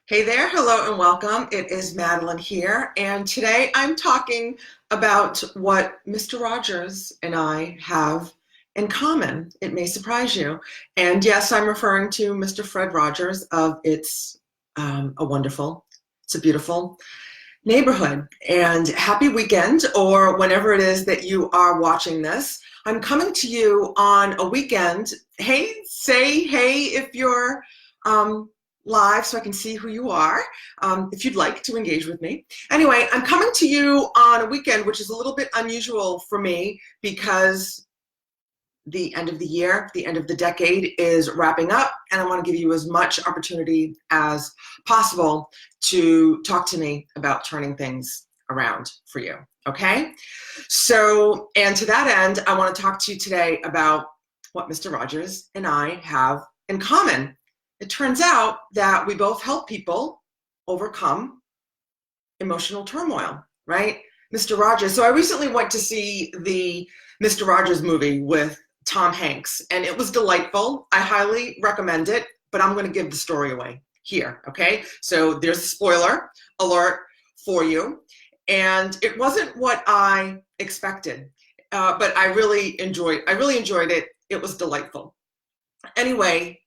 Hey there, hello and welcome. It is Madeline here, and today I'm talking about what Mr. Rogers and I have in common. It may surprise you. And yes, I'm referring to Mr. Fred Rogers of It's a Wonderful, It's a Beautiful Neighborhood. And happy weekend, or whenever it is that you are watching this. I'm coming to you on a weekend. Hey, say hey if you're live so I can see who you are, if you'd like to engage with me. Anyway, I'm coming to you on a weekend, which is a little bit unusual for me because the end of the year, the end of the decade is wrapping up, and I want to give you as much opportunity as possible to talk to me about turning things around for you, okay? So, and to that end, I want to talk to you today about what Mr. Rogers and I have in common. It turns out that we both help people overcome emotional turmoil, right? Mr. Rogers. So I recently went to see the Mr. Rogers movie with Tom Hanks, and it was delightful. I highly recommend it, but I'm going to give the story away here, okay? So there's a spoiler alert for you, and it wasn't what I expected, but I really enjoyed it. It was delightful. Anyway,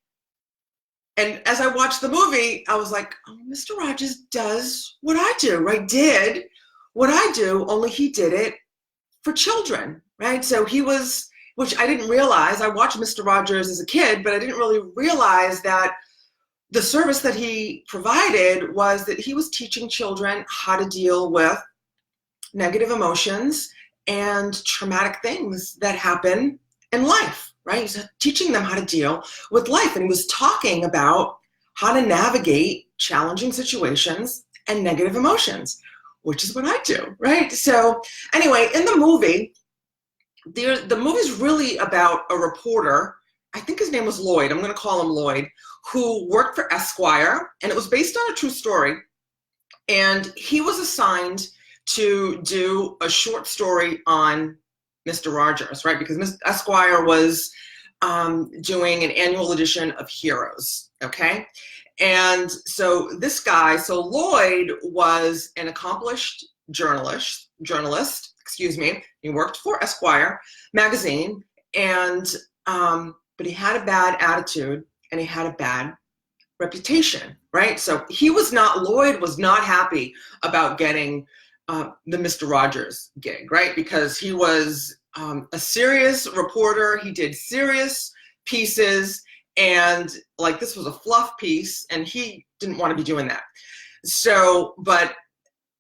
and as I watched the movie, I was like, oh, Mr. Rogers does what I do, right? Did what I do, only he did it for children, right? So he was, which I didn't realize. I watched Mr. Rogers as a kid, but I didn't really realize that the service that he provided was that he was teaching children how to deal with negative emotions and traumatic things that happen in life. Right? He's teaching them how to deal with life. And he was talking about how to navigate challenging situations and negative emotions, which is what I do, right? So anyway, in the movie, the movie's really about a reporter. I think his name was Lloyd. I'm going to call him Lloyd, who worked for Esquire, and it was based on a true story. And he was assigned to do a short story on Mr. Rogers, right? Because Esquire was doing an annual edition of Heroes, okay? And so this guy, so Lloyd was an accomplished journalist, excuse me. He worked for Esquire magazine, and but he had a bad attitude and he had a bad reputation, right? So Lloyd was not happy about getting the Mr. Rogers gig, right? Because he was a serious reporter. He did serious pieces, and like this was a fluff piece, and he didn't want to be doing that. So, but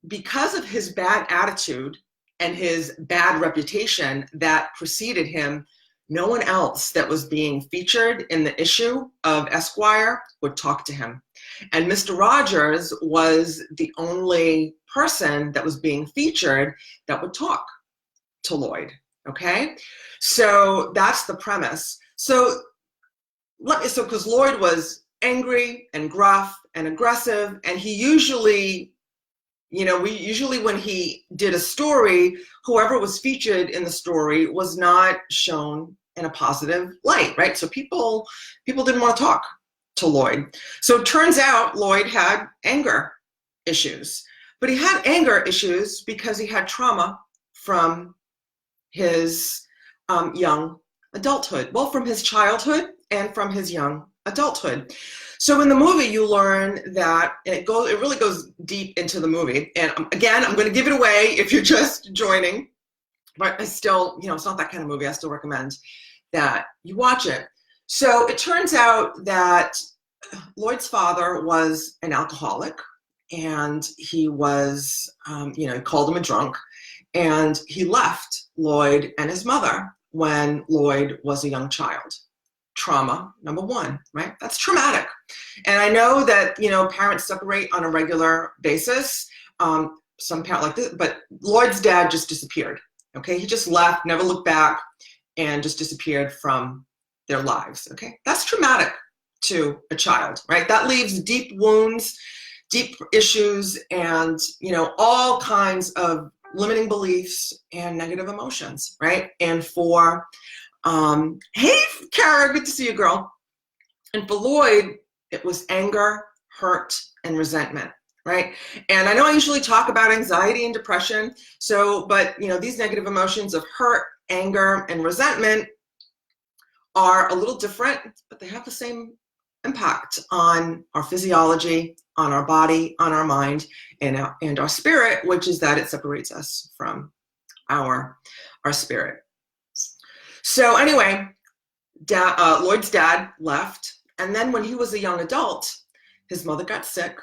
because of his bad attitude and his bad reputation that preceded him, no one else that was being featured in the issue of Esquire would talk to him. And Mr. Rogers was the only person that was being featured that would talk to Lloyd, okay? So that's the premise. So because Lloyd was angry and gruff and aggressive, and he usually, when he did a story, whoever was featured in the story was not shown in a positive light, right? So people didn't want to talk to Lloyd. So it turns out Lloyd had anger issues, but he had anger issues because he had trauma from his young adulthood. Well, from his childhood and from his young adulthood. So in the movie, you learn that, and it really goes deep into the movie. And again, I'm going to give it away if you're just joining, but I still, it's not that kind of movie. I still recommend that you watch it. So it turns out that Lloyd's father was an alcoholic, and he was, he called him a drunk, and he left Lloyd and his mother when Lloyd was a young child. Trauma, number one, right? That's traumatic. And I know that, parents separate on a regular basis. Some parents like this, but Lloyd's dad just disappeared, okay? He just left, never looked back, and just disappeared from their lives, okay? That's traumatic to a child, right? That leaves deep wounds, deep issues, and, all kinds of limiting beliefs and negative emotions, right? And for, hey, Kara, good to see you, girl. And for Lloyd, it was anger, hurt, and resentment, right? And I know I usually talk about anxiety and depression, but these negative emotions of hurt, anger, and resentment are a little different, but they have the same impact on our physiology, on our body, on our mind, and our spirit, which is that it separates us from our spirit. So anyway, Lloyd's dad left, and then when he was a young adult, his mother got sick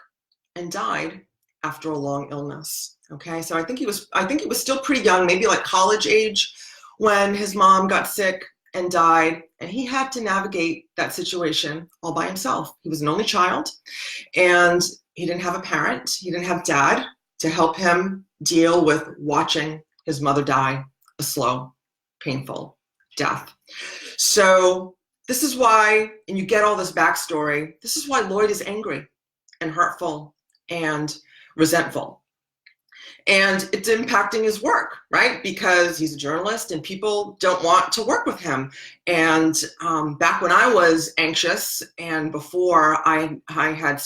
and died after a long illness. Okay, so I think he was still pretty young, maybe like college age, when his mom got sick and died, and he had to navigate that situation all by himself. He was an only child, and he didn't have a parent. He didn't have dad to help him deal with watching his mother die a slow, painful death. So this is why, and you get all this backstory, this is why Lloyd is angry and hurtful and resentful. And it's impacting his work, right? Because he's a journalist and people don't want to work with him. And back when I was anxious and before I had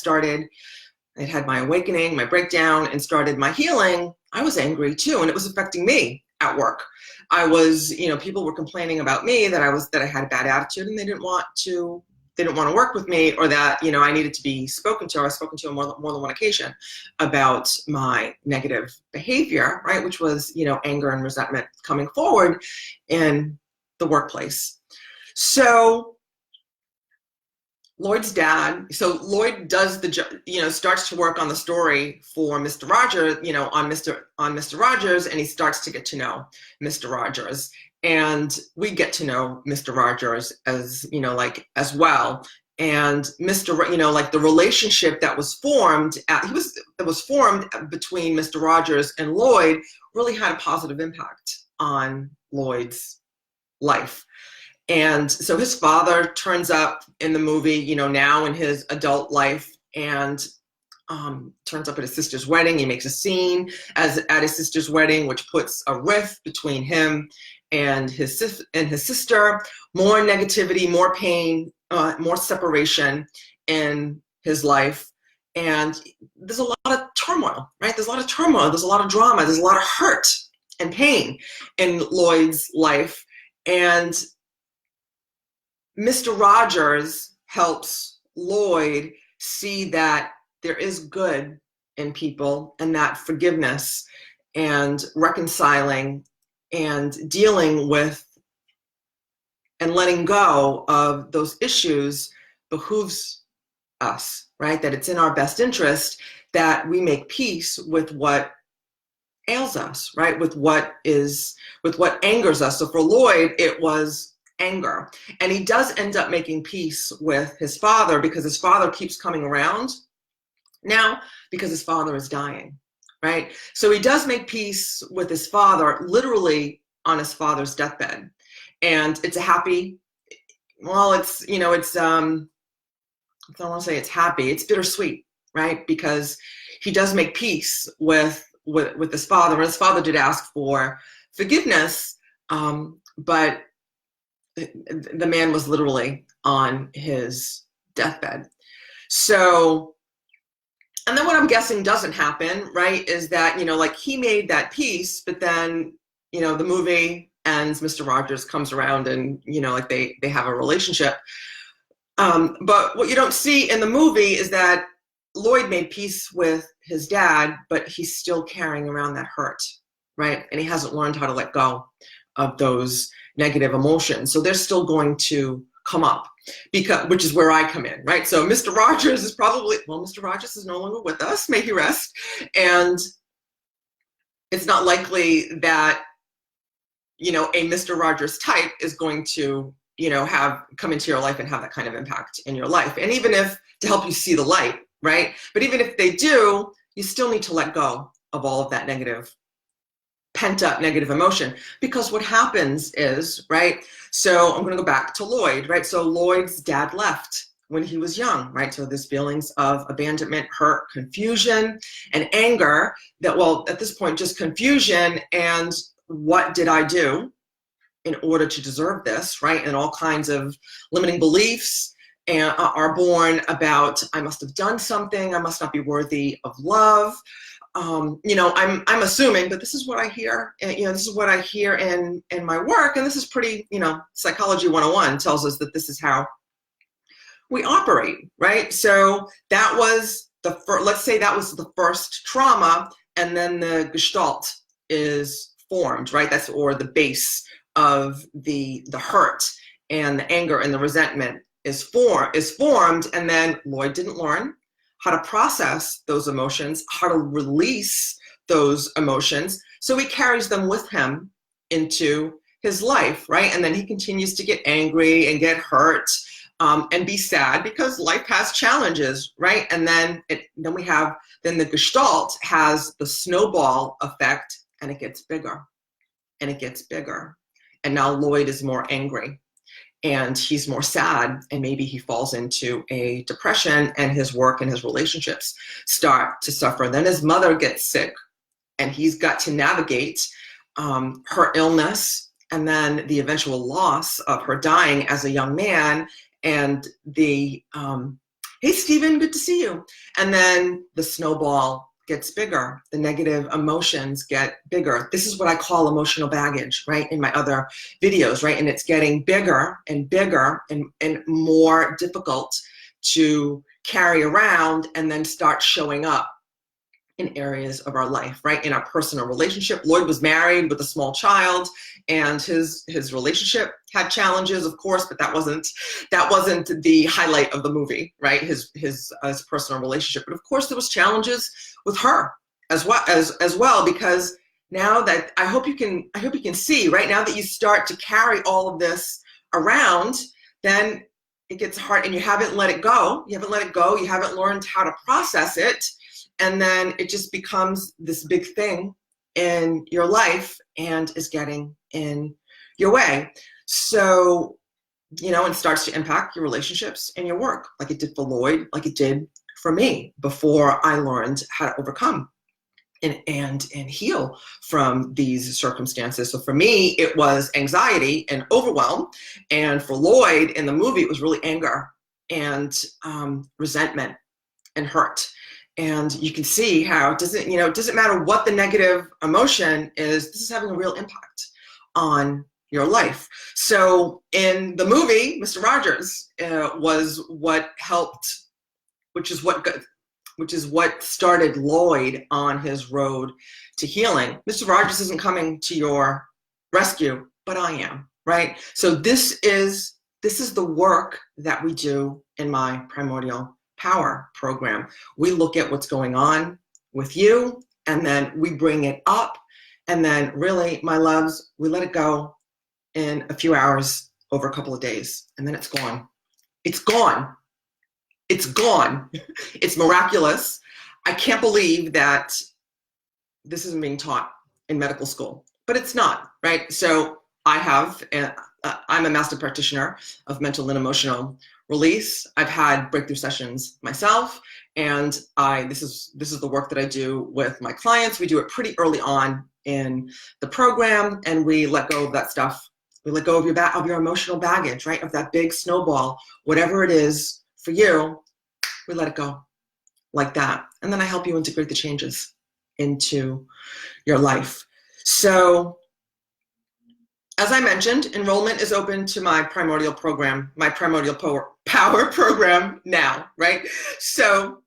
my awakening, my breakdown, and started my healing, I was angry too, and it was affecting me at work. I was, people were complaining about me that I had a bad attitude, and they didn't want to work with me, or that, I needed to be spoken to. I was spoken to on more than one occasion about my negative behavior, right? Which was, anger and resentment coming forward in the workplace. So Lloyd does starts to work on the story for Mr. Rogers, on Mr. Rogers, and he starts to get to know Mr. Rogers. And we get to know Mr. Rogers as well. And the relationship that was formed between Mr. Rogers and Lloyd really had a positive impact on Lloyd's life. And so his father turns up in the movie, now in his adult life, and turns up at his sister's wedding. He makes a scene at his sister's wedding, which puts a rift between him and his sister, more negativity, more pain, more separation in his life. And there's a lot of turmoil, right? There's a lot of turmoil, there's a lot of drama, there's a lot of hurt and pain in Lloyd's life. And Mr. Rogers helps Lloyd see that there is good in people, and that forgiveness and reconciling and dealing with and letting go of those issues behooves us, right? That it's in our best interest that we make peace with what ails us, right? With what angers us. So for Lloyd, it was anger. And he does end up making peace with his father, because his father keeps coming around now because his father is dying, right? So he does make peace with his father, literally on his father's deathbed. And it's a happy, well, I don't want to say it's happy, it's bittersweet, right? Because he does make peace with his father. And his father did ask for forgiveness, but the man was literally on his deathbed. So, and then what I'm guessing doesn't happen, right, is that, he made that peace, but then, the movie ends, Mr. Rogers comes around and, they have a relationship. But what you don't see in the movie is that Lloyd made peace with his dad, but he's still carrying around that hurt, right? And he hasn't learned how to let go of those negative emotions. So they're still going to come up, which is where I come in, right? So Mr. Rogers is Mr. Rogers is no longer with us, may he rest. And it's not likely that, a Mr. Rogers type is going to, come into your life and have that kind of impact in your life. And even if, to help you see the light, right? But even if they do, you still need to let go of all of that pent up negative emotion, because what happens is, right, so I'm going to go back to Lloyd, right? So Lloyd's dad left when he was young, right? So there's feelings of abandonment, hurt, confusion, and anger that, well, at this point, just confusion and what did I do in order to deserve this, right? And all kinds of limiting beliefs and are born about, I must have done something, I must not be worthy of love. I'm assuming, but this is what I hear. This is what I hear in my work, and this is pretty. Psychology 101 tells us that this is how we operate, right? So that was the first. Let's say that was the first trauma, and then the gestalt is formed, right? That's or the base of the hurt and the anger and the resentment is formed, and then Lloyd didn't learn how to process those emotions, how to release those emotions. So he carries them with him into his life, right? And then he continues to get angry and get hurt and be sad because life has challenges, right? And then the gestalt has the snowball effect, and it gets bigger and it gets bigger. And now Lloyd is more angry, and he's more sad, and maybe he falls into a depression, and his work and his relationships start to suffer. Then his mother gets sick, and he's got to navigate her illness, and then the eventual loss of her dying as a young man, and hey, Stephen, good to see you. And then the snowball gets bigger. The negative emotions get bigger. This is what I call emotional baggage, right? In my other videos, right? And it's getting bigger and bigger and more difficult to carry around, and then start showing up in areas of our life, right? In our personal relationship. Lloyd was married with a small child, and his relationship had challenges, of course, but that wasn't the highlight of the movie, right? His personal relationship. But of course there was challenges with her as well, because now that I hope you can see, right, now that you start to carry all of this around, then it gets hard, and you haven't let it go. You haven't learned how to process it. And then it just becomes this big thing in your life and is getting in your way. So, it starts to impact your relationships and your work, like it did for Lloyd, like it did for me before I learned how to overcome and heal from these circumstances. So for me, it was anxiety and overwhelm. And for Lloyd in the movie, it was really anger and resentment and hurt. And you can see how it doesn't matter what the negative emotion is, this is having a real impact on your life. So in the movie, Mr. Rogers was what helped, which is what started Lloyd on his road to healing. Mr. Rogers isn't coming to your rescue, but I am, right? So this is the work that we do in my Primordial Power program. We look at what's going on with you, and then we bring it up, and then really, my loves, we let it go in a few hours over a couple of days, and then it's gone. It's gone. It's gone. It's miraculous. I can't believe that this isn't being taught in medical school, but it's not, right? So I'm a master practitioner of mental and emotional release. I've had breakthrough sessions myself, and this is the work that I do with my clients. We do it pretty early on in the program, and we let go of that stuff. We let go of your emotional baggage, right? Of that big snowball, whatever it is for you, we let it go like that. And then I help you integrate the changes into your life. So, as I mentioned, enrollment is open to my Primordial program, my Primordial Power program now, right? So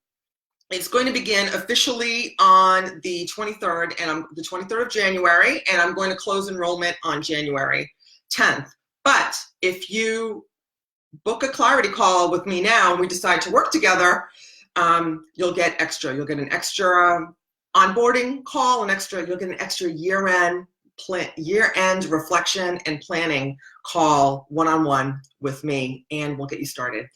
it's going to begin officially on the 23rd, the 23rd of January, and I'm going to close enrollment on January 10th. But if you book a clarity call with me now and we decide to work together, you'll get an extra onboarding call, you'll get an extra year-end reflection and planning call one-on-one with me, and we'll get you started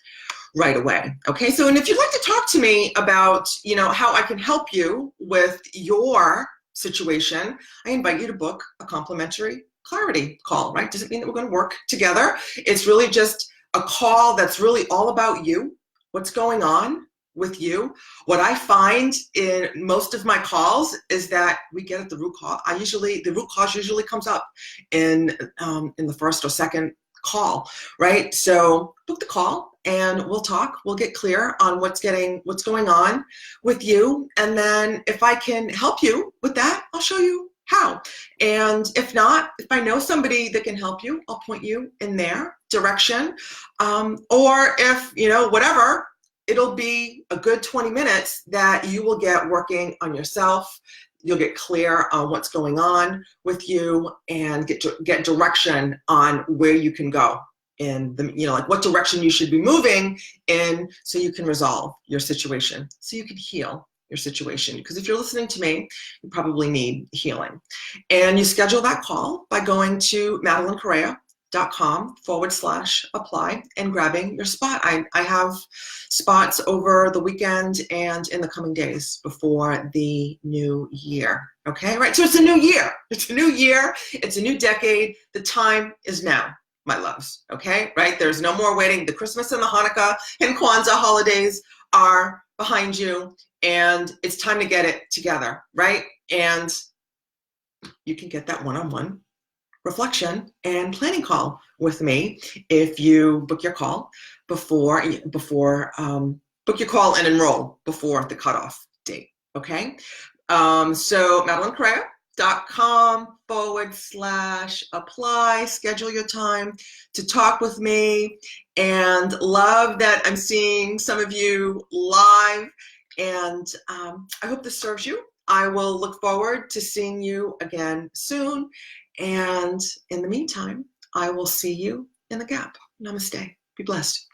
right away. Okay, so, and if you'd like to talk to me about, how I can help you with your situation, I invite you to book a complimentary clarity call, right? Doesn't mean that we're going to work together. It's really just a call that's really all about you, what's going on with you. What I find in most of my calls is that we get at the root cause. The root cause usually comes up in the first or second call, right? So book the call and we'll talk. We'll get clear on what's going on with you. And then if I can help you with that, I'll show you how. And if not, if I know somebody that can help you, I'll point you in their direction. Or if, whatever, it'll be a good 20 minutes that you will get working on yourself. You'll get clear on what's going on with you and get direction on where you can go in the, like what direction you should be moving in so you can resolve your situation, so you can heal your situation. Because if you're listening to me, you probably need healing. And you schedule that call by going to MadeleineCorrea.com/apply and grabbing your spot. I have spots over the weekend and in the coming days before the new year. Okay, right? So it's a new year. It's a new year. It's a new decade. The time is now, my loves. Okay, right? There's no more waiting. The Christmas and the Hanukkah and Kwanzaa holidays are behind you, and it's time to get it together, right? And you can get that one-on-one reflection and planning call with me if you book your call book your call and enroll before the cutoff date. Okay, so MadeleineCorrea.com/apply. Schedule your time to talk with me, and love that I'm seeing some of you live. And I hope this serves you. I will look forward to seeing you again soon. And in the meantime, I will see you in the gap. Namaste. Be blessed.